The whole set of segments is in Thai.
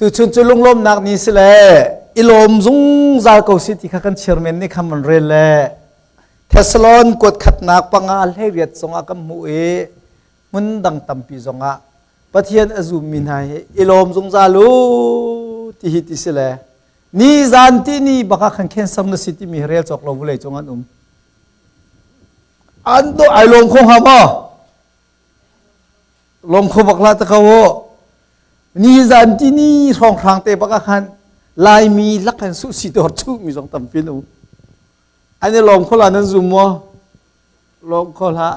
tu chun chu lung lom nak ni se le ilom zung zal ko si ti kha kan chairman ni kham man re le Thessalon kot khat nak panga le riat songa kam mu e mun dang tampi zonga pathian azum min hai ilom zung zalu ti hi ti se le ni zan ti ni baka khan khen sam na city mi rel chok lo vulai chongan an do ai lom khong ha ma lom kho bakla ta khawo ni zan ti ni rong rang te baka khan lai mi lak han su si dor chu mi jong tam pin ani lom kho la nan zum mo lom kho la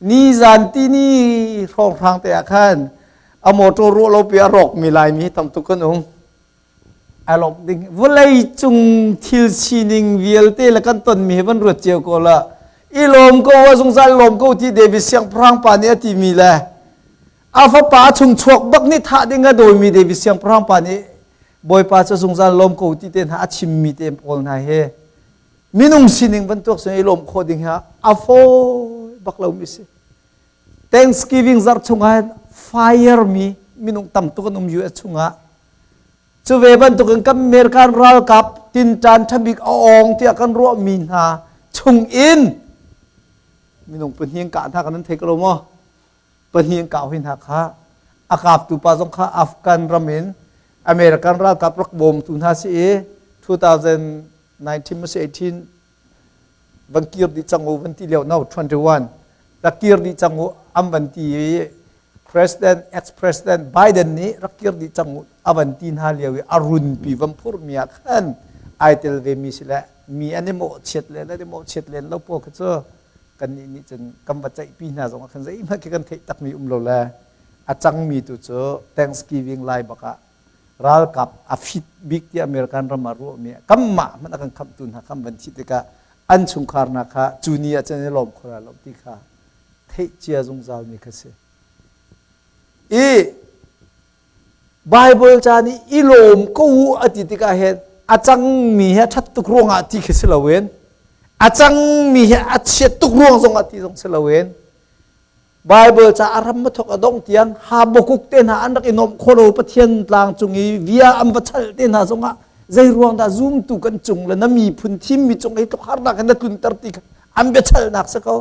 ni zan ti ni rong rang te khan a motor ro lo pi rok mi lai mi tam tu kan a lok ding vulai chung thil sining vialte la kan ton mi ban ro cheu ko la i lom ko wa sung sal lom ko ti devi siang prang pa ni ati mi la a fa pa chung chuak bak ni tha dinga doi mi devi siang prang pa ni boy pa cha sung sal lom ko ti ten ha chim mi te pol na he minung sining ban tok se lom kho ding ha a fo bak lo mi se Thanksgiving zar chunga fire mi minung tam tu kan US chunga chu ve ban tu kan American ral kap tin chan thabik ong ti kan ro min ha chung in minung pen hiang ka tha kan thek lo mo pen hiang ka hin ha kha akap tu pa jong kha Afghan ramin American ral kap rak bom tu na si 2019 mas 18 ban kir di chango ban ti leo now 21 la kir di chango am ban ti President ex-President Biden ni rakir di changu avantin haliawi arun pi vampur mia khan aitel ve mi sila mi anemo chetle la demo chetle lo po khacho kan ni chen kam bachai pi na jong khan zai ma ke kan thei tak mi lo la achang mi tu cho Thanksgiving lai baka ral kap afit big ti American ramaru mi kamma man kan kham tun ha kham ban chi te ka an chung khar na kha junior chen lom khora lo ti kha thei chia jong zal ni khase Bible chani ilom ko atitika het achang mi he that tuk rong ati khisilawen achang mi he achet tuk rong jong ati jong silawen Bible cha aram ma thok adong tiang ha bokuk ten ha anak inom kholo pathian tlang chungi via am bachal ten ha zonga zai ruang da zoom tu kan chung la nami phun thim mi chung ei to har na kan tun tar ti am bechal nak sakau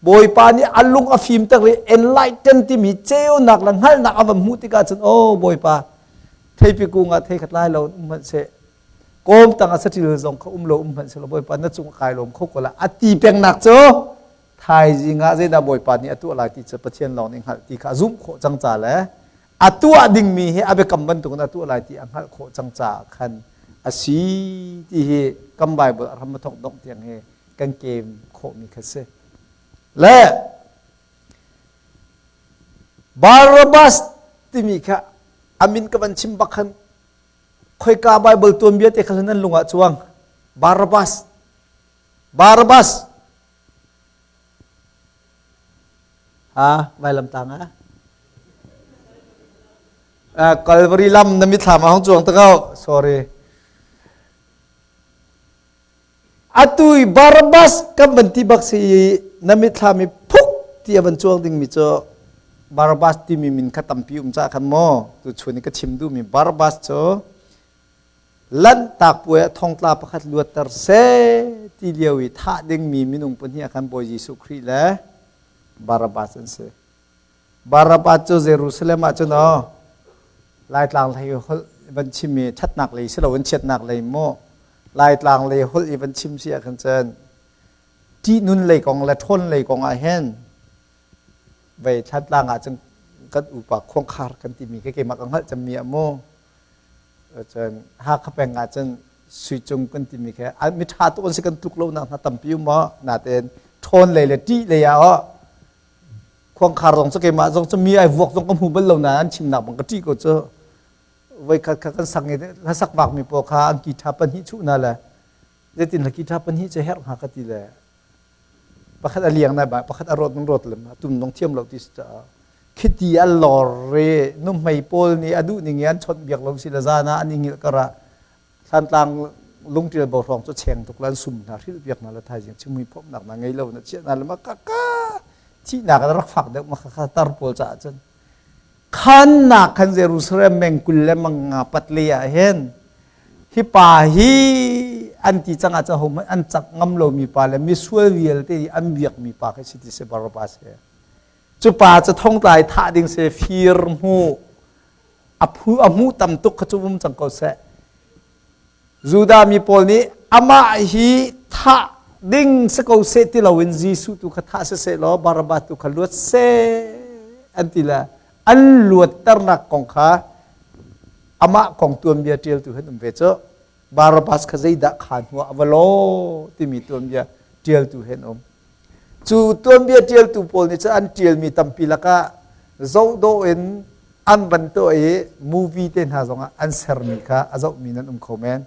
boy pa ni alung a phim tak re enlighten ti mi cheu nak lang hal nak avam mu ti ka chen boy pa thei pi ku nga thei khat lai lo man se kom tang a satil zong kha lo man se lo boy pa na chung kai lom khok ko la ati peng nak cho thai ji nga je da boy pa ni atu la ti che pathian lo ning hal ti kha zum kho chang cha le atu ading mi he abe kam ban tu na tu la ti ang hal kho chang cha khan asi ti he kam bible ram ma thok dok tiang he kan kem kho mi kha se le Barabas timi kha amin ka ban chim bakhan khoi ka bible tom bia te khalan lunga chuang Barabas ha vai lam tang Calvary lam namit thama hong chuang takau sorry atui Barabas kam banti baksi namit thami phuk ti aban chuang ding mi cho Barabas ti mi min khatam pi cha khan mo tu chuni ka chim du mi Barabas cho lan tak pue thong tla pakhat luat tar se ti liawi tha ding mi minung pun hi khan boy Jesu Christ la Barabas an se Barabas cho Jerusalem a cho no lai tlang thai hol ban chim mi that nak lei se lo wan chet nak lei mo lai tlang lei hol i ban chim sia khan chen ti nun lei kong la thon lei kong a hen vậy thật là ngã chân cất upa khoang khar kan ti mi ke mak anghal cham mi amo chen ha khapeng ngã chân sui chung kan ti mi ke a mi tha to on se kan tuk lo na tam piu mo na ten thon le le ti le ya o khoang khar rong se ke ma jong cham mi ai vok jong kam hu bal lo na an chim na bang ka ti ko cho vậy kha kan sang nge ha sak bak mi po kha an ki tha pan hi chu na la je tin la ki tha pan hi che her ha ka ti le pakhat aliang na ba pakhat arot nong rot lem tum nong thiam lo ti sta khiti a lor re num mai pol ni adu ni ngian chot biak lo sila zana ani ngil kara than tang lung tir bo rong cho cheng tuk lan sum na thil biak na la thai jing chumi phom nak na ngai lo na che na la ma ka chi na ka rak phak de ma kha tar pol cha chen ขันนักขันเยรูซาเล็มเมงกุลเลมังงาปัตเลียเห็นฮิปาฮีอันที่จังอาจจะหมอันจักงำโลมีปาเลมีสวยวิลที่อันเบียกมีปาให้สิทธิเสบารบาเสจุปาจะท่องตายท่าดิ่งเสฟีรมูอมูตำตุกขจุบุมจังกอเสจูดามีปอลนี้อามาฮีท่าดิ่งสกอเสติลาวินจีสุตุขท่าเสลอบารบาตุขลวดเสอันที่ละอันลวดตระหนักของข้าอามาของตัวเมียเดียวตัวเห็นอุ้มเวจบารบาสขจัยดักขันหัวอวโลที่มีตัวเมียเดียวตัวเห็นจูตัวเมียเดียวตัวปอลนี่จะอันเดียวมีตั้มปีละก็โจโดเอ็นอันบันตัวมูวี่เต้นหาจงอันเซอร์มิค่ะอาจจะมีนั่นคอมเมนต์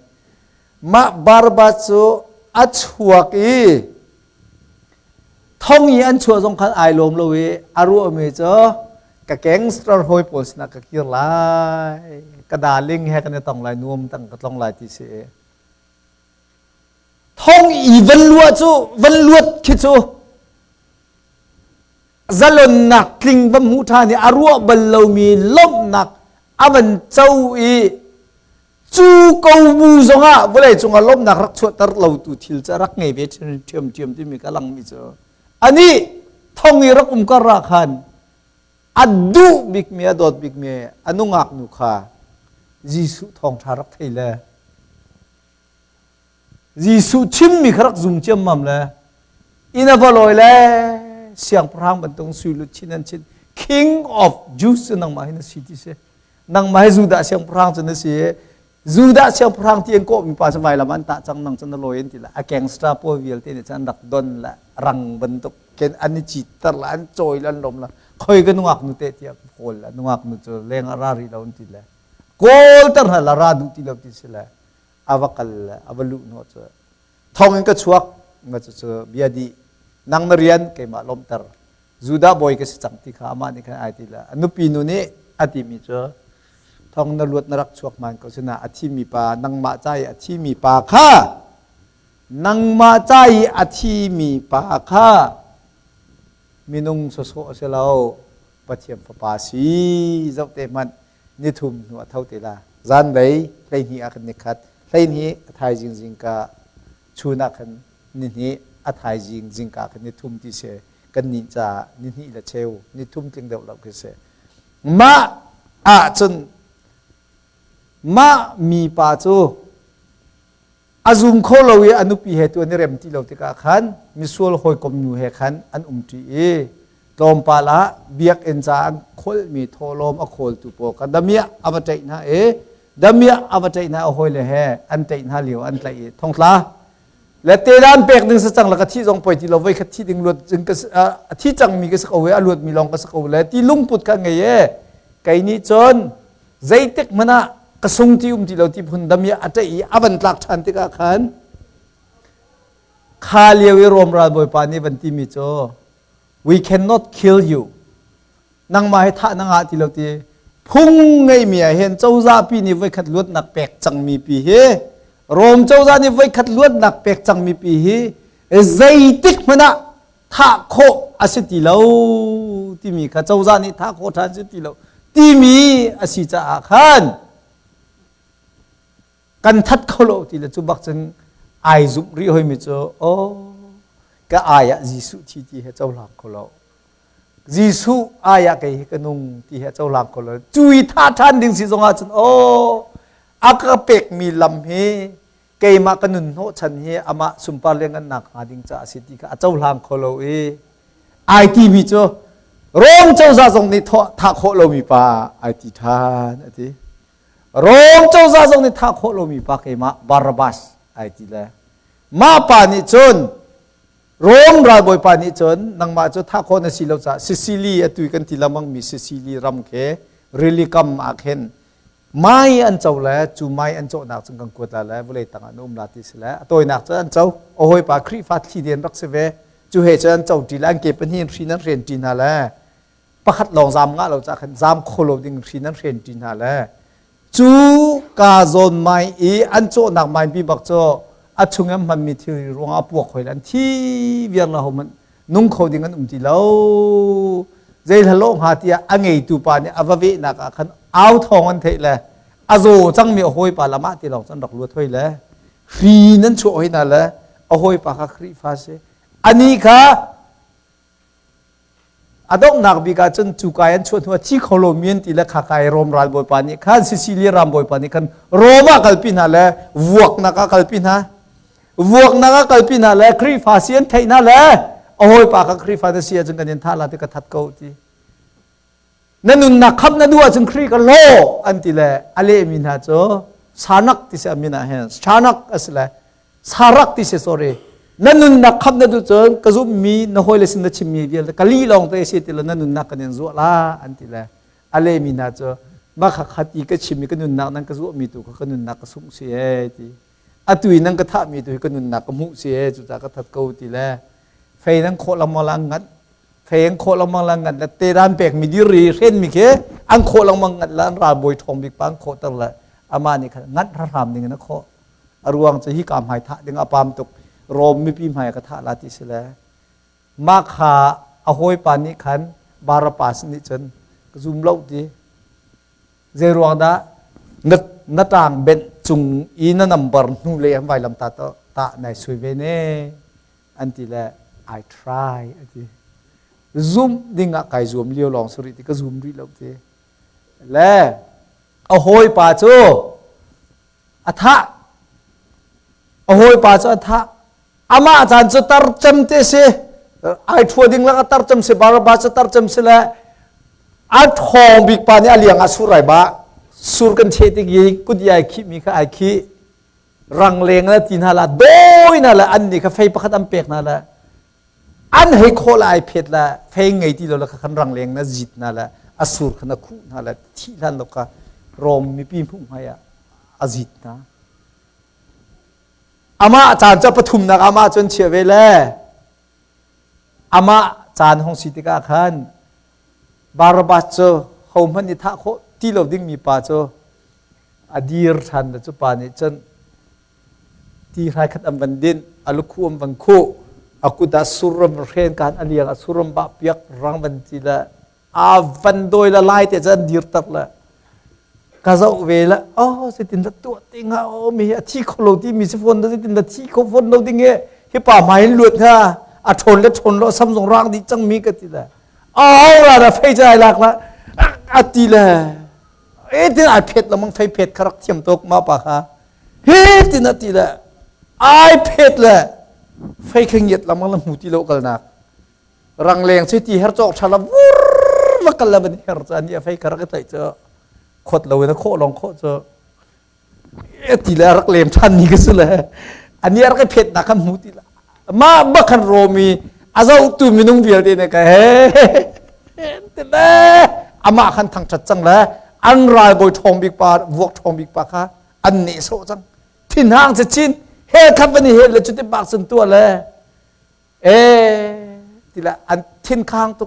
มาบารบาสอัจฉริท่องยีอันชัวจงขันไอลมโลเวอารุอเมเจอกะแกงสตรอโฮยโพสนักกะกิรไลกระดาลิงแฮกันในตองลายนุ่มตั้งกระตองลายที่เสียท่องอีวันลวดจูวันลวดคิดจูจะลนหนักคลิงบัมหูทานี่อารัวบัลลมีลบหนักอาวันเจ้าอีจูกูบูจงอ่ะเวลาจงอ่ะลบหนักรักชวดตร์เราตุทิลจะรักไงเวชเทียมที่มีกำลังมีเจออันนี้ท่องอีรักก็รักขันอัดดูบิกเมียดอดบิกเมียอนุงักนุขายิสุทองทารักไทยเลยยิสุชิมมีครักซุ่มเชื่อมมั่มเลยอินาบลอยเลยเสียงพระบรรทงสุลุชินันชิน King of Jews นังมาให้นัสิที่เสนังมาให้จูดาเสียงพระจนเสียจูดาเสียงพระที่ยังโกมีภาษาไทยละมันตาจังนังจันลอยนี่ละแกงสตาร์โพวิลที่นี่จันดักดอนละรังบรรทุกเกณฑ์อันนี้จิตตละอันจอยละลมละคอยกันนักนุเตะที่โกลละนักนุจเลงอารารีเราที่ละโกลตระละราดุที่เราที่เสละอาวกัลละอวลุนหัวเจอทองก็ชัวก็จะเจอเบียดีนังนเรียนเกี่ยมาลมตระจูดาบอยก็จังที่ข้ามานี่กันไอที่ละนุปีนุนี่อธิมีเจอทองนรวดนรักชัวมันก็ชนะอธิมีปานังมาใจอธิมีปาข้านังมาใจอธิมีปาข้ามินุงโซโซเสลาปะเทียมปาสีเจ้าเตมันนิทุมหัวเท่าเตลาจันใบไลนี้อาคันนิคัดไลนี้ไทยจริงๆก็ชูนักขันนี่อัฐายจริงกากันนิทุมที่เสกันนิจานี่ละเชวนิทุมจึงเดาเราคือเสมาจนมามีป่าจูอาจุมโคลวีอนุปีเหตุอันนี้เริ่มที่เราติกาขันมิสวลหอยกมยูเหขันอันที่ตอมปาละเบียกเอ็นจานโคลมีโทลมอโคลตุโปกันดามีอวตัยนะดามีอวตัยนะอโหยเลยอันตัยนะเหลียวอันตัยท่องละและเตดานเปกดึงสัจังละกที่จงปล่อยที่เราไว้คัดที่ดึงลวดจึงก็ที่จังมีก็สักเอาไว้อลวดมีลองก็สักเอาเลยที่ลุงปุดกันไงไก่นี้จนใจเต็กมันอะกระทงที่ที่เราที่พุ่นดามีอัตอีอวันหลักฐานที่กาขันข้าเลี้ยวรวมราบอยปานี่วันที่มีโจ we cannot kill you นังมาให้ท่านังอาที่เราที่พุ่งไงเมียเห็นเจ้าซาปีนี่ไว้ขัดลวดหนักแปกจังมีปีเฮรวมเจ้าซานี่ไว้ขัดลวดหนักแปกจังมีปีเฮใจติกมันอะท่าโคอาศิติเราที่มีข้าเจ้าซานี่ท่าโคท่าศิติเราที่มีอาศิจะอาขันกันทัดเขาโลที่ละจุบักจังไอซุบริหอยมิโจโอ้ก็อายะยิสุที่เหตุเจ้าหลักเขาโลยิสุอายะก็เหตุกนุงที่เหตุเจ้าหลักเขาโลจุยท่าท่านดึงสิจงอาจโอ้อากาเป็กมีลำเฮเกยมากันนุนโหชันเฮอามาสุมปาเลียงกันหนักอาดิงจ่าสิทธิกาเจ้าหลักเขาโลไอทีมิโจร้องเจ้าซาทรงนี้ท่าโคโลมีปาไอทีท่านไอทีรองเจ้าซาทรงนี้ท่าโคโลมีปากเอมาบาราบัสไอทีละมาปานิจนรองราบอยปานิจนนังมาจนท่าโคนสิลาวจ้าซิซิลีตุยกันทีละมังมีซิซิลีรำเคริลิกัมอาเคนไม่อันเจ้าละจูไม่อันเจ้านักจังกังกวดละบุเลยตั้งอนุมลาติสละตัวนักจะอันเจ้าโอ้ยปาครีฟัดขีเดียนรักเสวจูเหตุอันเจ้าทีละอันเก็บเป็นหินรีนั้นเรียนจีน่าละประคัดลองจำงะเราจะขันจำโคโลดิงรีนั้นเรียนจีน่าละจูกาโซนไม่อันโจนักไม่ปีบักโจอัจฉริยะมันมีที่รวงอปวกหอยลันที่เวียนเรามันนุ่งเขาดิ่งกันที่เรา zai halo hatia angai tu pa ni avavi na ka khan au thong an thei le azo chang mi hoi pa lama ti long chan dok lu thoi le ri nan chu hoi na le a hoi pa kha khri fa se ani kha adok nak bi ka chen chu kai an chu thwa chi kholo mien ti la kha kai rom ral boy pa ni khan sicilia ram boy pa ni khan roma kalpin ha le vuak na ka kalpin ha vuak na ka kalpin ha le khri fa sian thei na le a hoi pa kha khri fa da sia jeng kan tha la ti ka that ko ti nanun na khap na duwa jeng khri ka lo an ti le ale min ha cho sanak ti se min ha hen sanak asla sarak ti se sorry nanun na khap na du chon kazu mi na hoi le sin na chimi bial kali long te se ti la nanun na kan zo la an ti le ale min ha cho ma kha khati ka chimi ka nun na nan kazu mi tu ka nun na ka sum se ti atui nang ka tha mi tu ka nun na ka mu se chu ta ka that ko ti le phei nang kho lam ma lang ngat phei ang kho lam ma lang ngat la te ran pek mi di ri ren mi ke ang kho lam ma ngat lan ra boi thong bik pang kho tar la ama ni kha ngat ra ram ning na kho aruang che hi kam hai tha ding apam tuk rom mi pi mai ka tha la ti se le ma kha a hoi pa ni khan bara pas ni chen zum lo ti ze ruang da nat natang ben chung i na number nu le am vai lam ta to ta nai sui ve ne anti la I try ati zoom dinga kai zoom lio long suri ti ka zoom ri lo te le a hoi pa chu atha a hoi pa chu atha ama chan chu tar cham te se ai thua ding la tar cham se bar ba chu tar cham se la a thong bik pa ni aliang asurai ba sur kan che ti gi kut yai khi mi kha ai khi rang leng la tin hala doi na la an ni kha fei pakhat am pek na la an hei kho la ai phet la fei ngai ti lo la khan rang leng na jit na la asur khana khu na la thi lan lo ka rom mi pi phung ha ya azit na ama chan cha pathum na ama chon che ve le ama chan hong si ti ka khan barabas cho hom han ni tha kho ti lo ding mi pa cho adir than da chu pa ni chen ti rai khat am van din alu khu am van khu akuda suram ren kan aliang suram ba piak rang van ti la a van doi la lai te jan dir tak la ka zo ve la oh se tin da tu tinga o mi a thi kholo ti mi se phone da se tin da thi kho phone lo ding e hi pa mai lut ha a thon le thon lo sam jong rang di chang mi ka ti la au la da phei jai lak la a ti la e tin a phet la mang phei phet kharak thiam tok ma pa kha he tin a ti la ai phet la phei kheng yet la mang la mu ti lo kal nak rang leng se ti her chok thala vur la kal la ban her cha ni phei kharak tai cha khot lo na kho long kho cha e ti la rak lem than ni ka su la an ni rak phet na kan mu ti la ma ba khan ro mi azau tu minung bial te ne ka he te la ama khan thang chat chang la an rai boi thong bik pa wok thong bik pa kha an ni so chang thin hang se chin he khat bani he le chuti bak sun tu la e ti la an thin khang tu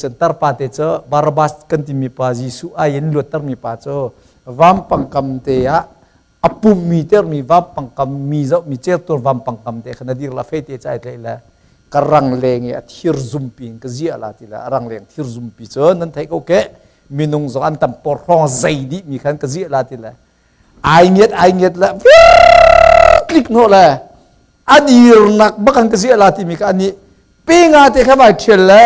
chen tar pa te cho barabas kan ti mi pa jisu a yen lu tar mi pa cho vam pangkam te ya apum mi ter mi vam pangkam mi zo mi cher tur vam pangkam te khana dir la fe te chai le la karang leng ya thir zum pin ka zia la ti la rang leng thir zum pi cho nan thai ko ke minung zo an tam por rong zai di mi khan ka zia la ti la ai nget la klik no la adir nak bakan ka zia la ti mi ka ani pinga te kha ba thel la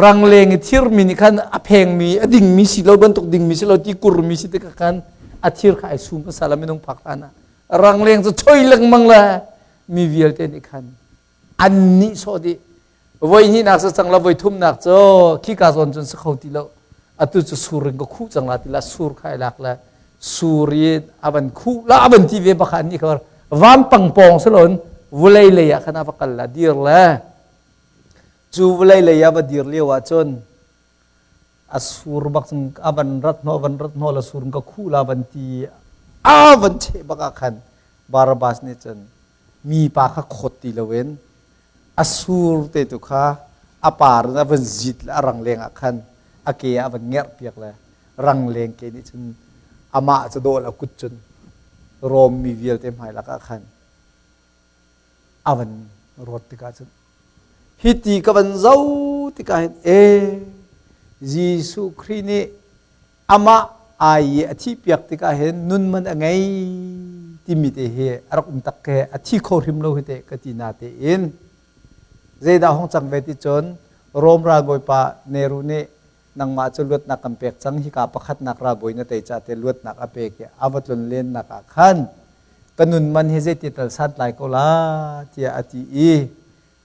rang leng thir mi ni khan a pheng mi ading mi si lo ban tok ding mi si lo ti kur mi si te ka khan a thir kha ai sum sala minung phak ana rang leng zo choi lang mang la mi vial te ni khan an ni so di voi ni nak sa chang la voi thum nak cho khi ka zon chun sa khoti lo atu chu suring ko khu chang la ti la sur khai lak la suri aban khu la aban ti ve ba khan ni khar vam pang pong salon vulai le ya khana pakal la dir la chu vulai le ya ba dir le wa chon asur bak chung aban rat no la sur ka khu la ban ti aban che ba ka khan barabas ni chen mi pa kha khoti lo wen asur te tu kha apar na ban zit la rang leng a khan ake ya ban nger piak la rang leng ke ni chen ama cha do la kut chun rom mi vial te mai la ka khan avan rot ti ka chun ฮิติกับวันเจ้าที่กาเห็นยิสุครินีอามาไออธิเปียกที่กาเห็นนุนมันไงที่มีเตะอรักตักแกอธิโคริมโลหิตกตินาเตอินเจดาห้องจังเวทิจนโรมราบอยปะเนรุเนนังมาจลวดนักกำเปกจังฮิกาประคัดนักราบอยนเตจ่าเตลวดนักอเปกอาวัตลนเลนนักอาขันกนุนมันเฮเจติตัลสันไลโกลาที่อธิอี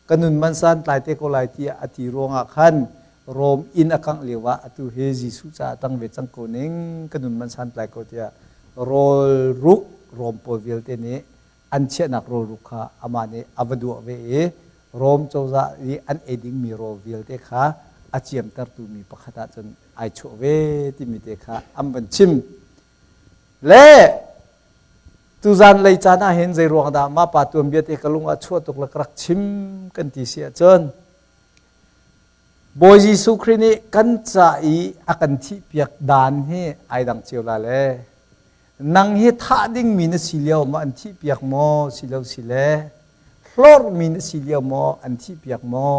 กนุนมันสันไลเตโกลาที่อธิรวงอาขันโรมอินอคังเลวะอตุเฮจิสุจ่าตั้งเวจังโกนิงกนุนมันสันไลโกที่โรรุกโรมโปวิลเตเนอันเชนักโรรุกาอามาเนอวดูเวโรมโจซาอีอันเอดิงมีโรวิลเตค่ะอาเจียมตัดตูมีประคตาจนไอโชเวที่มีเตค่ะอัมบันชิมเล่ตุจานเลยจานาเห็นใจรวงดามาปาตัวเบียเตกลุงอาชัวตุกลักรักชิมกันที่เสียจนโบยิสุครินีกันจะอีอากันที่เปียกดานให้ไอดังเจียวลาเล่นังเฮท่าดิ่งมีนสิเลียวมาอันที่เปียกมอสิเลียวสิเลฟลอร์มีนสิเลียวมออันที่เปียกมอ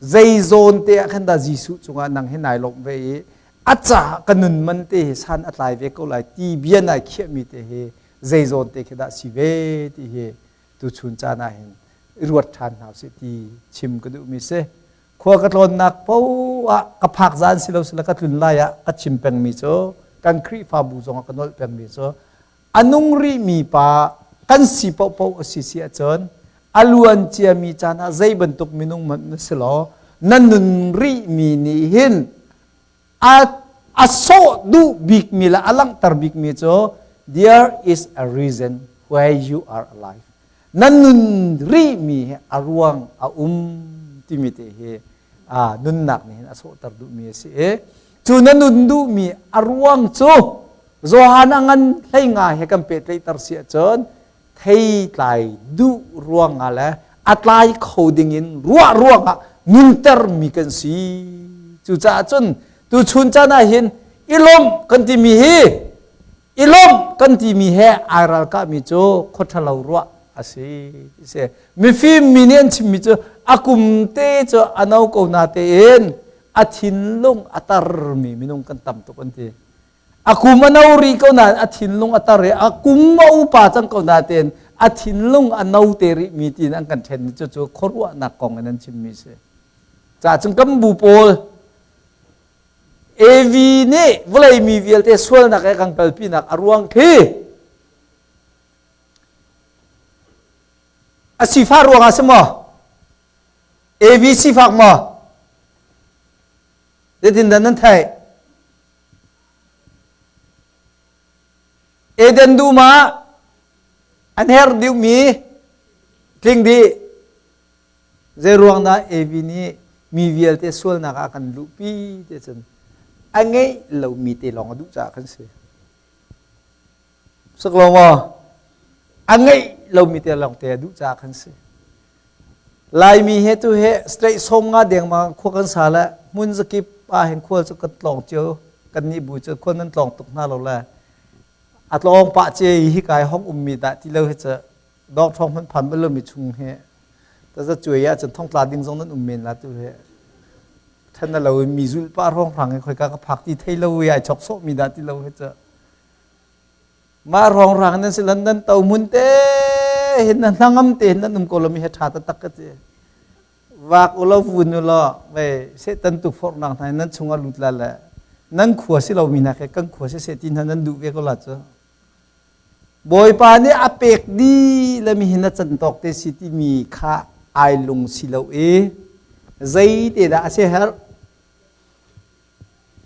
ใจโซนเตะขันดาจิสุจงนังเฮนายลงเวอาจารย์กันนุนมันเตะสันอัตไลเวก็ไลตีเบียนไอเขียมีเตะเฮใจโซนเตะขันดาสิเวตีเฮตุชุนจานาเห็นรวดทันหาวสิตีชิมกระดูมิเซขวากระโดนนักเพราะว่ากระพักจานสิเลวสิลกัดลุนไลอะกัดชิมเป็งมิโซกันครีฟาบูจงกันนอลเป็นมิโซอนุงรีมีปากันสิปปสิเสียจนอลวนเจียมีจานะใจบรรทุกมินุงมันสโลนันนุนรีมีนิหินอาโซดูบิกมิละอลังตรบิกมิโซ there is a reason why you are alive นันนุนรีมีอารวงติมิเตเฮนุนนักนี่อาโซตรดูมีสิจูนันนุนดูมีอารวงจูโจฮานังันให้ง่ายให้กันเป็ดเลยตรเสียจนเทไลดูรวงอะไรอัตไลเขาดิ่งินรัวงนุนเตอร์มีกันสิจูจ่าจนตูชุนจานาเห็นอิลมกันที่มีเฮอิลมกันที่มีเฮอาราลกามิโจขดทะเลรัวอาศัยเสมีฟิมมีเนียนชิมิโจอากุมเตโจอนาโกนาเตเอ็นอาทินลงอัตารมีมินุงกันตำตุกันทีอากุมานาวรีก็นาอาทินลงอัตารอากุมมาอุปาจังก็นาเตนอาทินลงอนาวเตริมีตีนังกันเทนโจโจขรัวนักกองนั้นชิมิเสจ่าจึงกำบูโปลเอวีนี่เวลามีวิลเตสวลนักไอ้กังเปลปีนักอารวงคีอาศิฟารวงอาสมอเอวีศิฟากมาเด็ดดินนั้นไทยเอเดนดูมาอันเฮร์ดิวมีคลิงดีเจรวงนะเอวีนี่มีวิลเตสวลนักกันลูปีเดชนอันไงเรามีเตลองดูจากกันสิสักลองว่าอันไงเรามีเตลองเตดูจากกันสิลายมีเหตุเหตุสเตรสมงาเดียงมาควกันสาละมุนสกิปอาเห็นควรจะกันลองเจอกันนี่บูเจอคนนั้นลองตกหน้าเราละอัตลองปะเจยฮิกายห้องมีแต่ที่เราจะดอกทองมันพันไปเริ่มมีชุงเหตุแต่จะช่วยยาจนท้องปลาดิ้งทรงนั้นมีละตัวเหตุท่านเรามีจุลปาร้องรังให้คอยกับผักที่ไทยเราใหญ่ชกโซมีดาที่เราให้เจอมาร้องรังนั้นสิลันนั้นเต่ามุนเตเห็นนั่นนั่งงำเตนนั่นนุ่มโกลมีเหตุตักกะเจวากอุลาวุนอุลาไปเสตันตุฟอร์นังไทยนั้นชงอาลุตละละนั้นขวสิเรามีนักกันขวสิเสตินนั้นดูเวกลาเจอบอยปานี่อเปกดีและมีหินจันตอกเตสิที่มีข้าไอลงสิเราใจเตดาเสียหร์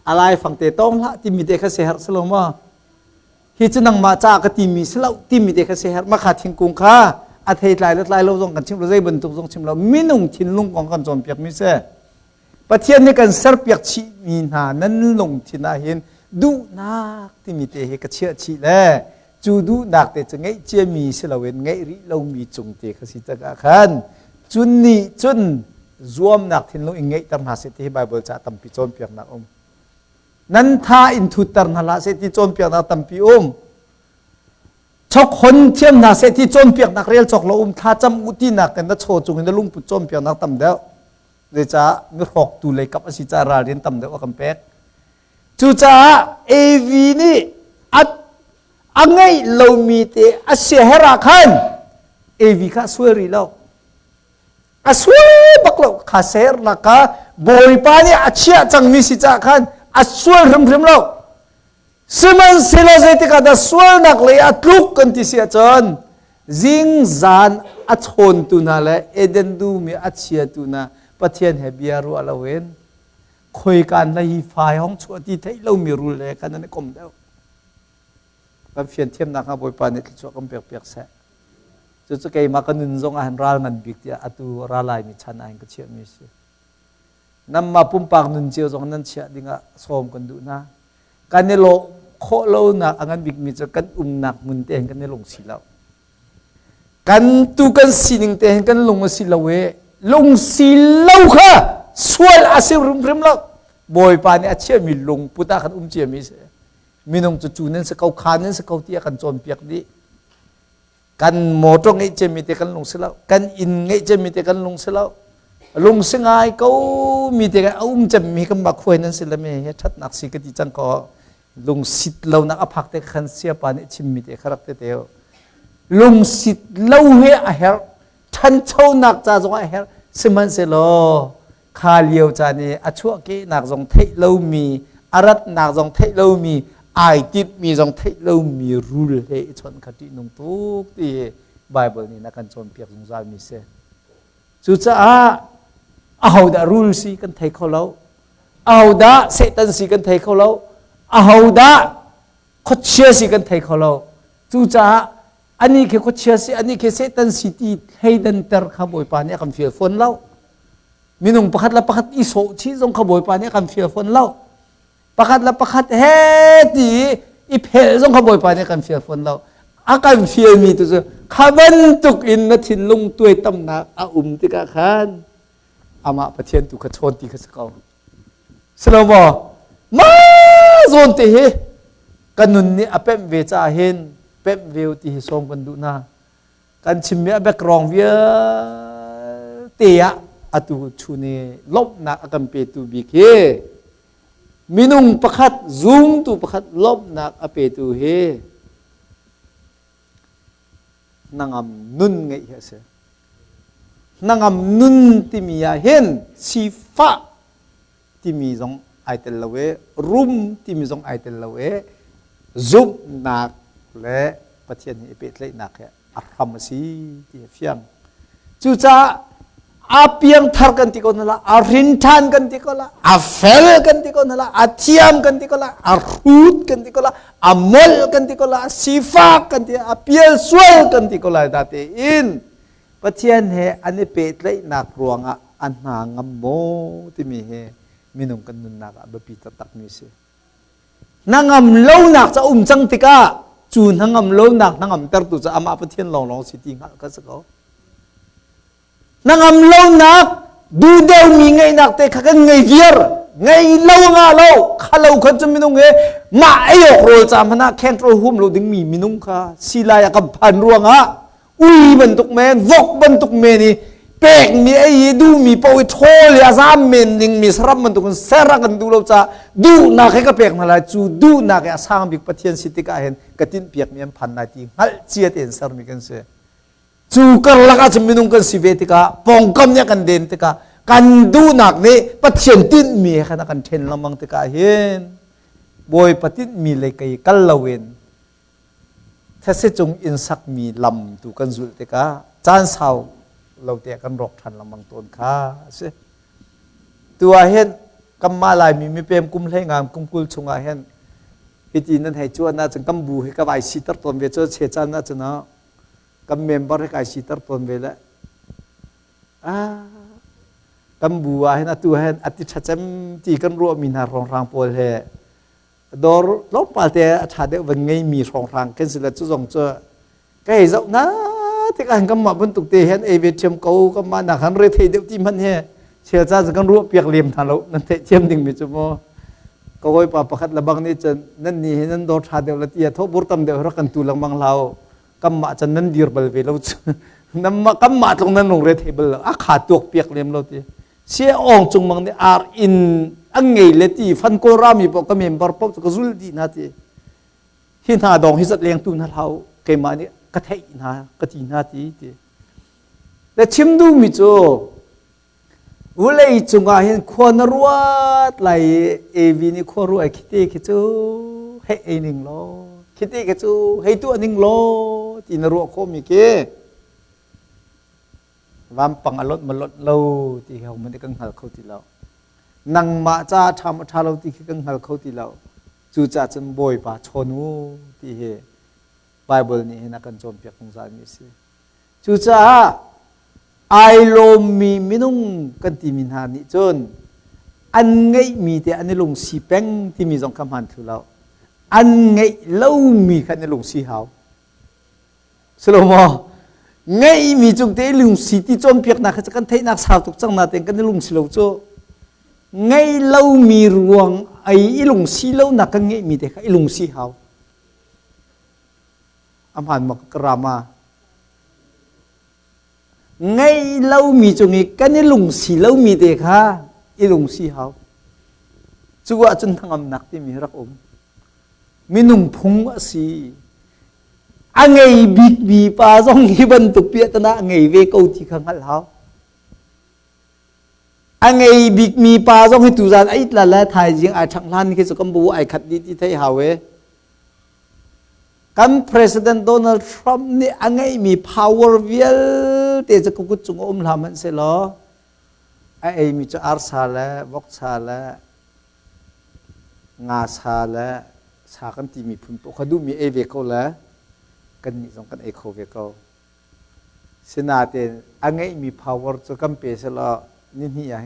อะไรฟังเตต้องละที่มีเด็กเสียหร์สโลมาฮิจนังมาจากที่มีสลาวที่มีเด็กเสียหร์มาขาดทิ้งกุงค่าอาทิตย์ลายเราส่งกันชิมเราใจบรรทุกส่งชิมเรามินุงทิ้งลุงกองกันจอมเปียกมิเซ่ประเทศนี้กันเสร์เปียกชีมีนานั้นลงที่น่าเห็นดูนักที่มีเตะกระเชียชีแลจูดูนักเตจะไงเจียมีสลาเวนไงริเรามีจงเตะขสิจักอาคันจุนนี่จุนรวมนักทิ้งลุงอิงไงตามหาเศรษฐีไบเบิลจะตามปิจอมเปียกนักนั้นท่าอินทุตร์นั่นละเศรษฐีจอมเปียกนักตามปิชกคนเทียมนาเศรษฐีจอมเปียกนักเรียลชกเราท่าจำอุตินักกันนัดโชจุงนัดลุงปุจอมเปียกนักตามเดียว เดี๋ยวจะมีหอกตูเลยกับอสิจาราเรียนต่ำเดี๋ยวกำแพกจูจ้าเอวีนี่อังไงเรามีเตอเสียหรักขันเอวีข้าสวยรีแล้วสวยบักเราข้าเสียหรักข้าบริปานี่อาเชียจังมีสิจ้าขันสวยริมแล้วสมันเสลาเจติกาดสวยนักเลยลุกกันที่เสียจนจิงจานชนตุนาเลยเอเดนดูมีเชียตุนาปะเทียนเฮบียรูอลาเวนคุยกันในฝ่ายห้องชัวที่ไทยเรามีรู้เลยกันนั่นก็ไม่ได้กับเฟียนเทียมนักบอยปานิที่ชัวกันเปียกๆเสะจุดๆเกี่ยมากันนุนจงอาหารรัลมันบิกที่อัตุรัลายมีชันอาหารก็เชื่อมีสินำมาปุ่มปากนุนเจียวจงนั้นเชื่อดิ่งสอมกันดูนะกันในโลกโคโลนักอันบิกมีจะกันนักมุนเตงกันในลงสิแล้วกันตุกันสินิงเตงกันลงมาสิละเวลงสิละค่ะสวยอาศัยรุมริมแล้วบอยปานี่เชื่อมีลงพุทธะกันเจียมีเสมีน้องจู่ๆนั้นสกาวคานนั้นสกาวเตียกันโจมเปียกดิกันโมตรงไงเจมีเตกันลงสิแล้วกันอินไงเจมีเตกันลงสิแล้วลงสิงไงเขามีเตกันจะมีกันบักควยนั้นสิละเมย์ชัดนักสิกติจังก็ลงสิเรานักอภักเตขันเสียปานี่ชิมมีเตครับเตเตียวลงสิเราเหี้ยเฮร์ท่านเช่านักจ้าจงเฮร์สมันเสลอคาเลียวจานี่ชั่วกี้นักจงเทเรามีอารัตนักจงเทเรามีไอติดมีจงเทเรามีรูลเฮชนคตินุ่งทุกที่ไบเบิลนี่นักการชนเปียกจงจามีเสสุดท้ายเอาดารูลสิกันเทเขาเราเอาดาเซตันสิกันเทเขาเราเอาดาขดเชื่อสิกันเทเขาเราสุดท้ายอันนี้แค่ขดเชื่อสิอันนี้แค่เซตันสิที่ให้ดันเตอร์ขบวยปานนี้คำเฟียฟอนเรามีนุ่งประคัดละประคัดอิโซชีจงขบวยปานนี้คำเฟียฟอนเราประคัดละประคัดเฮตีอีเพลจงขบวยปานนี้คำเฟียฟอนเราอาการเฟียมีตัวเจ้าขับนตุกอินนัทินลงตัวตำหนักติกาขันอามาประเทศตุกขชนติกสกาวสโลโมมาโซนติเฮกันนุนนี่อเป็มเวจาเห็นเป็มเวลติส่งกันดูนะกันชิมเมียเบกรองเวียเตียอตุชูเนลบนักอกัมเปตุบิเคมินุงประคัดซุงตุประคัดลบนักอเปตุเฮนางนุนไงเสนางนุนที่มีเห็นสีฟ้าที่มีจงไอเตลเวรุมที่มีจงไอเตลเวซุบนักและประเทศนี้เป็นเลยนักแค่อัครมสีที่เฟียงจู่จ้าอาเปียงทาร์กันที่คนละอารินทานกันที่คนละอาเฟลกันที่คนละอาเทียมกันที่คนละอารูดกันที่คนละอามอลกันที่คนละสีฟ้ากันที่อาเปียลสวยกันที่คนละดัตอินประเทศนี้อันนี้เป็นเลยนักรวงอันนางโมที่มีเฮมีนุ่งกันนุนนักบพิตตักมีเสนางเล่านักจะจังติกาจูนนางเล่านักนางเตอร์ตุจะอามาประเทศลองสิติงหักกันสักเขานางเล่านักดูเดวมีไงนักแต่ขันไงเกียร์ไงเล่างาเล่าข้าเล่าขันจะมีนุ่งเฮมาไอ้ยกโรจามนะแข่งโรหุ่มเราดึงมีนุ่งค่ะศิลายกับพันรวงอ่ะอุ้ยบรรทุกแมนวกบรรทุกแมนี่เป็กมีไอ้ดูมีปอยโทเลียซามเมนดิงมีสรับบรรทุกเสระกันดูเราจะดูนักให้กับเป็กมาละจูดูนักให้สร้างบิกปะเทียนสิติกาเห็นกตินเปียกมีอันพันนาทีฮัลเจียเต็นสารมีกันเสจูกันละก็จะมีนุ่งกันสิเวติกาปองกำเนี่ยกันเด่นติกากันดูนักนี่ปะเทียนตินมีขณะกันเทนละมังติกาเห็นบอยปะตินมีเลยกัยกัลลาเวนถ้าเสจงอินสักมีลำตูกันสุดติกาจานเสาเราเตะกันรกทันละมังต้นข้าเสตัวเห็นกำมาลายมีเปรมกุมให้งามกุมกุลชงอาเห็นพิธีนั้นให้จวนน่าจะกำบูให้กับไอซีตัดต้นเวชเชจันน่าจะเนาะกำเมมบริการสิตรตนเวลกำบัวเห็นตัวเห็นอติชัดจำตีกันรัวมีนารองรางโพลเฮดอร์ล้อปาเตะชาเดวันไงมีรองรางกันสิละจุดงเจอก็เห็นจ้านะที่การกำมาบรรทุกเตะเห็นเอเวเชียมเขากำมาหนักหันเรทเดียวที่มันเฮเชื่อจ้าจะกันรัวเปียกเหลี่ยมทางเรานั่นเตะเชียมดิ่งมิจุโมก็คอยปะประคัดระบังนี่จะนั่นนี่นั่นดอชาเดียวละที่ทบบุตรตำเดียวรักกันตุลังบังเรากำมาจะนั่นดีร์บลเวลเรานำมากำมาตรงนั้นลงเรทเบิลขาตัวเปียกเลี้ยมเราที่ เสียอ่องจงมังเนี่ยอาร์อินอังเงยเลตีฟันโกรามีบอกก็เมมเบอร์ป๊อปก็รุลดีนาทีหินหาดองฮิสัตเลียงตุนเขาเกมาเนี่ยกระเทยนากระตีนาทีแต่ชิมดูมิโจวุ้ยจงอาเห็นควรรัวไหลเอวีนี่ควรรัวคิดเองคิดจูให้เอหนึ่งโลคิดเองคิดจูให้ตัวหนึ่งโลที่นรัวโคมิเกวามปังอรรถมันลดเราที่เขามันได้กังหัลเขาที่เรานังมาจ้าทำชาเราที่กังหัลเขาที่เราจูจ่าจนบ่อยป่าชนูที่เฮไบเบิลนี่นักการจอมเปียกของสามีสิจูจ่าไอโลมีมินุ่งกันที่มินหานิจนอันไงมีแต่อันนี้ลงสีแป้งที่มีสองคำหันถือเราอันไงเล่ามีกันในลงสีหาวสโลโมไงมีจุดที่ลุงสีที่จอมเปียกนักจะกันเทนักสาวตุกจังนาเต็งกันในลุงสีเราโจไงเล่ามีรวงไอ้ลุงสีเล่านักกันไงมีแต่ไอ้ลุงสีหาวอัมพันมกรามาไงเล่ามีจงอีกันในลุงสีเล่ามีแต่ค่ะไอ้ลุงสีหาวจัวจนทั้งอำนักที่มีรักอมมีนุ่งพงสีอังไงบิ๊กบีป้าส่งฮิบันตุเปียตนะอังไงเวกเอาที่ข้างหัลเขาอังไงบิ๊กมีป้าส่งให้ตุจานไอ้ละละไทยจริงไอ้ช่างล้านที่สุกมบูไอ้ขัดดีที่ไทยหาเวกัน President Donald Trump นี่อังไงมี power เวลแต่จะกุศลลามันเสร็จแล้วไอ้มีจะอาร์ซาละวอกซาละงาซาละสากันที่มีพุ่นปกดูมีเอเวกเอาละกันนี่สองกันเอโคเวกเอาเสนาเตนอังไงมี power จะกำเปเสละนี่อย่าง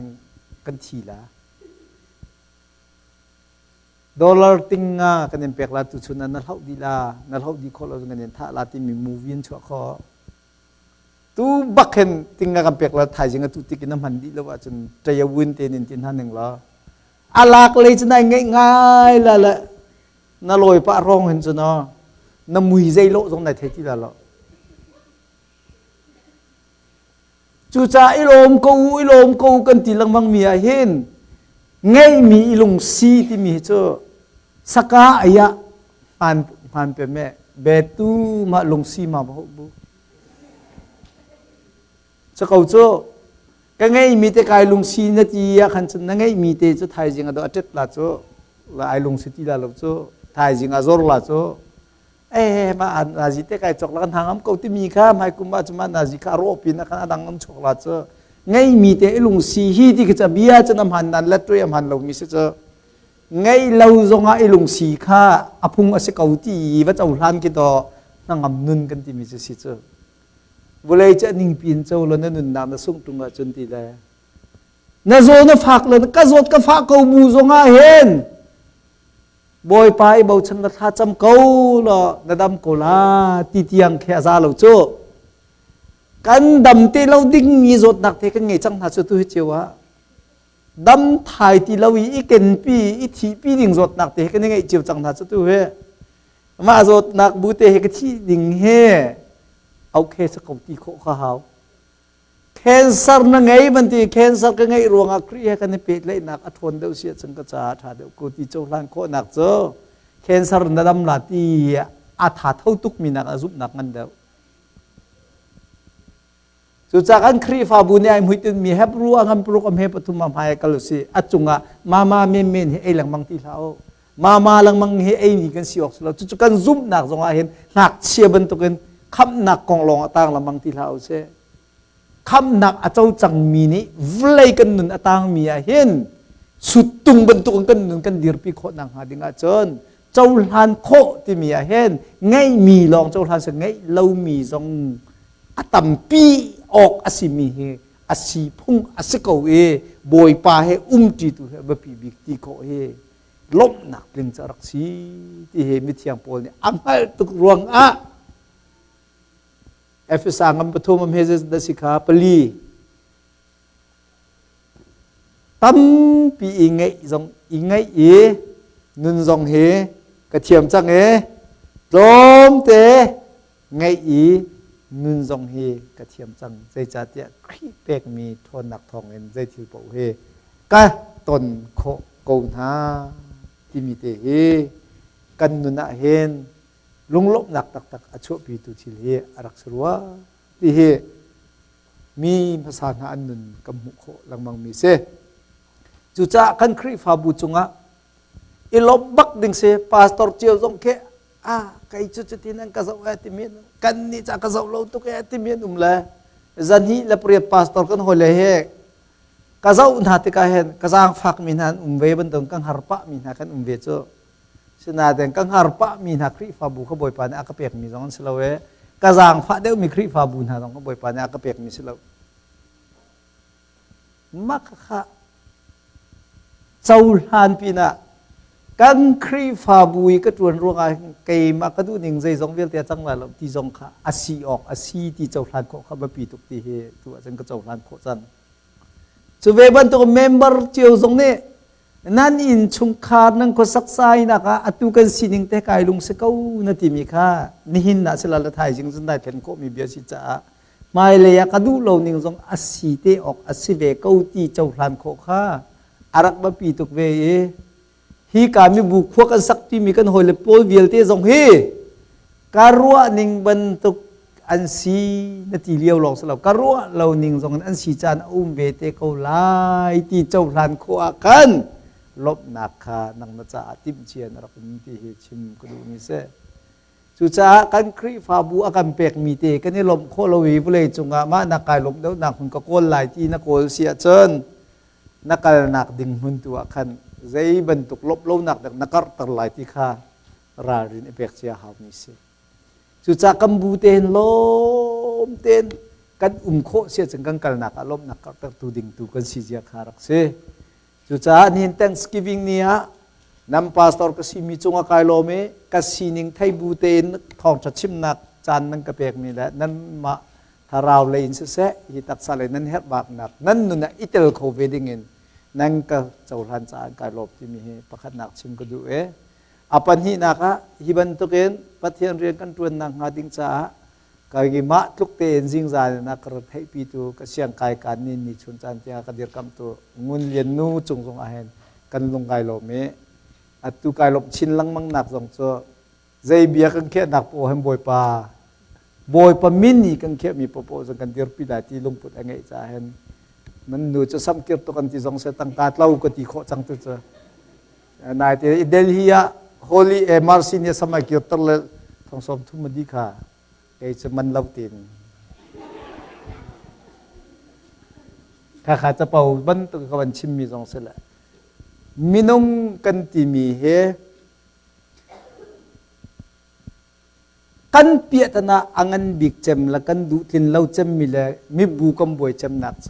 กันทีละดอลลาร์ติงอ่ะกันยังเปกลาตุชุนันนั่นเขาดีละนั่นเขาดีคนเรากันยังท่าลาที่มีมูวี่ชัวร์เขาตูบักเห็นติงอ่ะกันเปกลาไทยจริงอ่ะตูติกินน้ำมันดีแล้วว่าจนใจยวุ่นเตนินตินท่านหนึ่งละอาลักเลยจะได้ง่ายๆละละน่าลอยปะร้องเห็นจะเนาะน้ำมือใจโลตรงไหนเท่ที่ละละจูจ่าอิโลมกูกันตีลังมังมีอาเห็นไงมีอิลงซีที่มีเจ้าสักกะอายะผ่านไปแม่เบตูมาลงซีมาบ่บุจะเขาเจ้าก็ไงมีแต่กายลงซีนาทีอะขันฉันนั่งไงมีแต่เจ้าไทยจริงอะดอเจ็ดละเจ้าละไอลงซีที่ละเจ้าไทยจริงอะจอร์ละเจ้ามาอ่านนาจิแต่กายจอกละกันทางอันเขาที่มีข้ามให้กุมมาจุมานาจิคารอปินะกันดังอันจอกละเจ้าไงมีแต่ลุงสีฮีที่จะเบียจะนำหันนั้นและตัวหันเรามีเสียไงเราจงไอ้ลุงสีข้าอพุงอาศัยเก่าที่ว่าจะอุทานกี่ต่อนั่งอำนุนกันที่มีเสียเวลาจะนิ่งปีนเจ้าแล้วนั่นนุนนามส่งตรงจนทีแล้วนั่นโซนฝากเลยก็โซนก็ฝากเขาบูจงเห็นบอยไปเบาฉันละท่าจำเขาละนั่นดำโกลาตีเตียงแค่ซาเราโจ้กันดำที่เราดิ้งมีรถหนักเทกันไงจังหาสุดที่เจ้าวะดำถ่ายที่เราอีกเกินปีอีทีปีดิ้งรถหนักเทกันไงเจ้าจังหาสุดที่เฮมารถหนักบูเตกันที่ดิ้งเฮเอาเคสกับที่โคข้าวแคนเซอร์นั่งไงมันที่แคนเซอร์กันไงรวงอักรีกันในเป็ดเลยหนักอัทนเดียวเสียจังกระจาถาเดียวกูที่เจ้าล้านโคหนักเจ้าแคนเซอร์นั่นดำหน้าที่อาถาเท่าตุกมีหนักอาซุบหนักมันเดียวสุดจากอันครีฟาบุญเนี่ยมุติมีเฮบรัวงำปลุกอเมปทุมมาพายกัลสิอัจจุงะมาเมนเฮลังมังที่เรามาลังมังเฮนี่กันสิออกสุดจุดกันซุ่มหนักจงอาเห็นหนักเชียบันตุกันคำหนักกองลองต่างลังมังที่เราเสคำหนักอาเจ้าจังมีนี้วลัยกันนุนต่างมีเห็นสุดตุงบันตุกันนุนกันดีรปีโคหนังหาดิงอาจนเจ้าลานโคที่มีเห็นไงมีลองเจ้าลานสังไงเรามีจงอตัมปีออกอาศิมีเฮอาศิพุ่งอาศิเกาเอบอยปาเฮจีตุเฮบปีบิกตีโกเฮล้มหนักเรื่องจะรักษีที่เฮมิเทียงโพลเนี่ยอังไงตุกรวงอะเอฟสางปฐมเฮเจดสิกาปลีตั้มปีอิงไงจงอิงไงนุนจงเฮกระเทียมจังเฮจอมเตไง นุนจงเฮกระเทียมจังใจจ่าเตียครีเป็กมีทนหนักทองเอ็นใจทิวโปเฮกะตนโคโกนาที่มีเตเฮกันนุนะเฮนลุงลบหนักตักอชวปีตุชิลเฮอรักษรัวที่เฮมีภาษาหน้าอันนุนกำมุโคลังมังมีเซจุจ้ากันครีฟาบูจุงะอิลบบักดิงเซพาสตอร์เจียวจงเคkai cuci nang kasau atimin kan ni cak kasau lau tu kai atimin umla zanhi la priat pastor kan hole he kasau unhati ka hen kasang fak minhan umve bentong kang harpa minha kan umve cho sinaden kang harpa minha kri fa bu ka boy pa na akapek mi jong selawe kasang fa deu mi kri fa bu na jong ka boy pa na akapek mi selaw makha chaulhan pinaกันครีฟาบุยก็จวนรวงไอเกมากระดูนิงใจจงเวียลเตียจังหวะเราตีจงค่ะอาศีออกอาศีที่เจ้าพลานโคข้ามาปีตุกตีเฮตัวจังก็เจ้าพลานโคจันสุเวบันตัวเมมเบอร์เจียวจงเนี่ยนั่นอินชุงคานังก็สักไซนะคะอตุกันสินิงแต่กายลุงสก้านาทีมีค่ะนี่หินน่ะสลาละไทยจึงจนได้เป็นโคมีเบียสิจ้าไม่เลยกระดูเรานิงจงอาศีเตออกอาศีเวก้าตีเจ้าพลานโคค่ะอารักมาปีตุกเวฮีการมีบุกพวกกันสักที่มีกันหอยเลยโปลเวียลเตจงฮีการัวนิงบรรทุกอันซีนาทีเลี้ยวหลอกสลับการัวเรานิงจงอันซีจานอุ้มเวเตเขาไล่ที่เจ้าพลันโคอากันลบนักขานังนาจาติมเชียนรักมีที่ชิมกระดูมิเสจุจ้ากันครีฟาบูอากันเปกมีเตกันนี่ลมโคลวีบุเลยจงอามานักกายลมเดี๋ยวนักหุ่นกะโกนไหลที่นักโกลเสียเชิญนักกายนักดิ่งหุ่นตัวคันใจบรรทุกลบล้นักนักตลายที่ข้ารารินเอเปกเชียหามิเสจุดจากกัมบูเตนลมเตนกันโคเสียจังกันกันนักลมนักตักตูดิ่งตูกันสิเจียขารักเสจุดจากนี่ Thanksgiving เนี่ยนำพาสตอร์ก็สิมีจงอาคายโลเมก็สินิงไทยบูเตนทองจัดชิมนักจานนั่งกระเปกมีแหละนั่นมาทาราวเลยอินเสหิตักสาเลยนั่นเฮ็ดบากนักนั่นนุ่นอิตาลโคเวดิงเงินนั่งก็เจ้าทันจานกายลบที่มีประคันนักชิมก็ดูอปันหินักะฮิบันตุเกนปัทยันเรียนกันตัวนางหาดิงจ้ากายมะทุกเตนจิงจานนักรถให้ปีตูก็เสียงกายการนินนิชนจานที่กระเดียร์คำตัวงุนเลียนนูจงอาเห็นกันลงกายลบเมอัตุกายลบชินลังมังนักจงโซใจเบียกันแค่นักโอhemบอยปามินนี่กันแค่มีปโปจงกันเดียร์ปีดาที่ลงปุตเองไงจ้าเห็นมันดูจะซ้ำเกี่ยวตัวกันที่จงเสตังการเล่าก็ที่โคจังตัวเจนายที่เดลฮีอะฮอลีมาร์ซินเนี่ยสมัยเกี่ยวตัวเลยทองสมทุมดีค่ะไอ้จะมันเล่าตีนข้าจะเป่าบันตัวกับวันชิมมีจงเสละมินงกันที่มีเฮกันเปียตนาอังันบิกเจมละกันดูทินเล่าเจมมีเลยมีบุกมบวยเจมนักเจ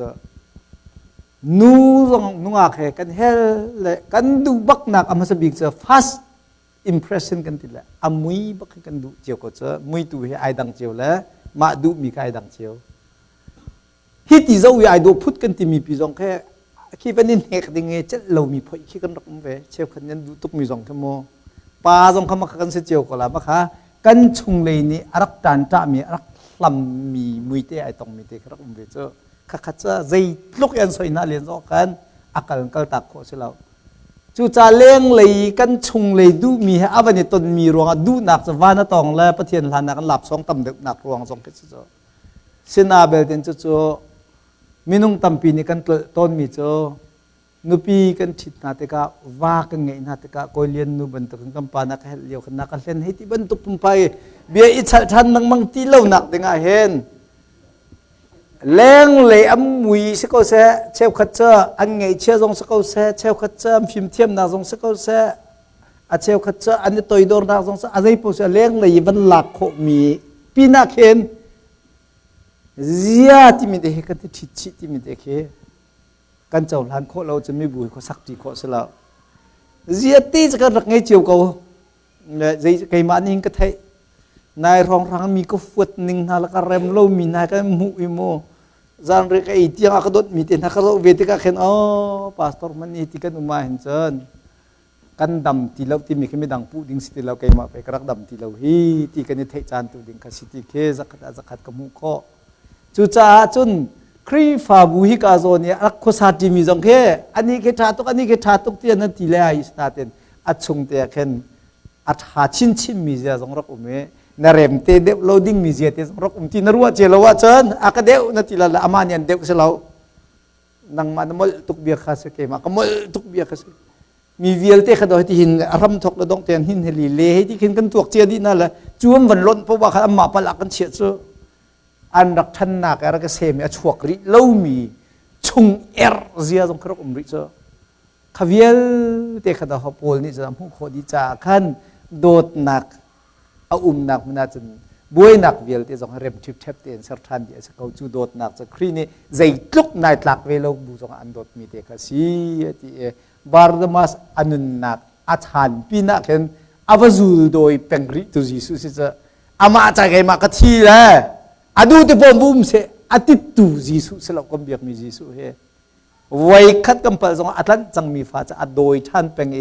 นูรงนูอาเคกันเฮลกันดูบักนักอามาสบิกเจอ first impression กันติละอามุยบักกันดูเจียวก็เจอมุยตัวเฮไอดังเจียวแล้วมาดูมีใครดังเจียวฮิติเจ้าวิไอดูพุทธกันที่มีปีจงแค่คิดว่านี่เฮกดิ่งเงจะเรามีพอยคิดกันรักมันเวเชฟขันยันดูตุกมีจงแค่โมปาจงคำมากันเสียเจียวก็แล้วมั้งคะกันชงเลยนี่รักจานจ้ามีรักลำมีมุยเตไอตองมีเตรักมันเวเจอข้าขจะใจลุกยันสวยน่าเรียนรู้กันอาการกัลตักโคสิเราจู่จะเลี้ยงเลยกันชงเลยดูมีอาวันนี้ตนมีรวงดูหนักจะวานาตองแล้วประเทศลานนักหลับสองตำเด็กหนักรวงสองกิจจ้าเซนาเบลเดนจ้ามินุงตำปีนี้กันต้นมีจ้านุปีกันชิดนาเตกาว่ากันไงนาเตกาโกเลียนนุบันตุกันกำปานักเฮลียวกันนักเล่นให้ที่บันตุปุ่มไปเบียอิชันนังมังตีเล่าหนักเดงาเห็นแรงเลยอัมมุยสกอเซเชฟขัดเจออันไงเชื่อทรงสกอเซเชฟขัดเจอฟิล์มเทียมนาทรงสกอเซอาเชฟขัดเจออันนี้ตัวอีดอร์นาทรงสอะไรพวกเสแรงเลยวันหลักโคมีปีนักเห็นเสียที่มีเด็กกันที่ชิดที่มีเด็กกันเจ้าหลานโคเราจะไม่บุยเขาสักทีโคเสละเสียตีจะกันรักไงเจียวเขาเนี่ยใจไก่มานิ่งก็เทนายรองรังมีก็ฟวดนิ่งนาละก็เริ่มเล่ามีนายก็มุอิโมจานเรียกไอ้ที่ยังอาคดมีเต็นฮักเราเวทีก็เห็นอ๋อพาสตอร์มันนี่ที่กันอุมาเห็นจน กันดำตีเราที่มีขึ้นไม่ดังปูดิ้งสิตีเราไกมาไปกระดำตีเราฮีที่กันนี่เทจานตัวดิ้งคสิติเคสักขัดกมุขจูจ้าจนครีฟาบุฮิกาโซเนี่ยรักโคสาจิมีจงเคอันนี้เคชาตุกอันนี้เคชาตุกที่นั่นตีเลยไอ้สตาร์เตนอัดชงเตะเข็นอัดหาชินมีเสียจงรักอุเมนเรมเตเดวโลดิ้งมีเสียเตจงรักที่นรัวเจลว่าเชิญอากาเดวนั่นตีละอามานียนเดวเสลานังมันมลตุกเบียคาสเกมากมลตุกเบียคาสมีเวลเตะขดอยที่หินอารมณ์ทกระดงเตียนหินเฮลีเลที่หินกันตัวเจียดีนั่นแหละจวมวันล้นเพราะว่าข้ามาปลักกันเฉียดซะอันรักทันนักอะไรก็เสมีอชวกริเล่ามีชงเสียจงครบริจ้าขวิลเตะขดอยโพลนี่จะทำให้คนดีจ้าขันโดดนักเอานักมันอาจจะบวยนักเวลเตะจงเริ่มทิพย์เทปเตียนสักทันเดียสเขาจูโดดนักจะครีนี่ใจลุกนายหลักเวลบุจงอันโดดมีเตะกสีที่บาร์ดมาสอันุนนักอาจารย์ปีนักเห็นอวจูลโดยเป็นริตุจิสุสิจะอามาจากไอ้มากทีเลยอดูที่ผมบุ้มเสอติตุจิสุสลับกับเบียกมีจิสุเฮไว้คัดกำปั้นสองอัตลันจังมีฟ้าจะอโดยท่านเป็นเอ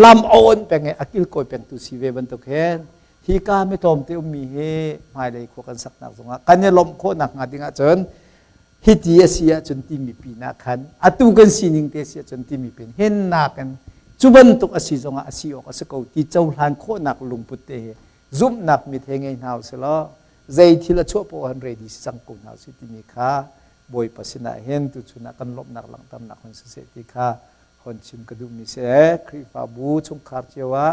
ลำอ่อนเป็นเออกิลโกยเป็นตุสีเวบันตุเห็นที่การไม่ตอมเตียวมีเฮไม่ได้ขวกันสักนักสงฆ์กันเนี่ยลมโคนักงาดิงอาจารย์ฮิตเสียจนที่มีปีนักขันอตุกันสินิงเตเสียจนที่มีเป็นเห็นนักกันจุบันตุกอสิจงอาศิออกสกาวที่เจ้าหลานโคนักลุงพุทธเฮซุ่มนักมิเทงไงนาวเสลอใจที่ละชั่วปวันเรดิสังกุนาวสิติมีค่าบอยปัสนาเห็นตุจุนักกันลบนักหลังตำนักคนเสียติค่าคนชิมกระดุมมิเสครีฟาบูชงคาร์เจวะ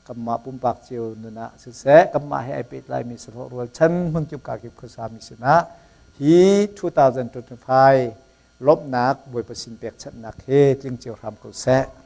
กัมมาปุ่มปากเจียวนุนะเสกัมมาให้ไอเป็ดลายมีสโลรัวฉันมึงจุกกากิบคุสามิสนะฮี2025ลบนักบวยประสินเปียกชัดนักเฮจึงเจียวทำกุศล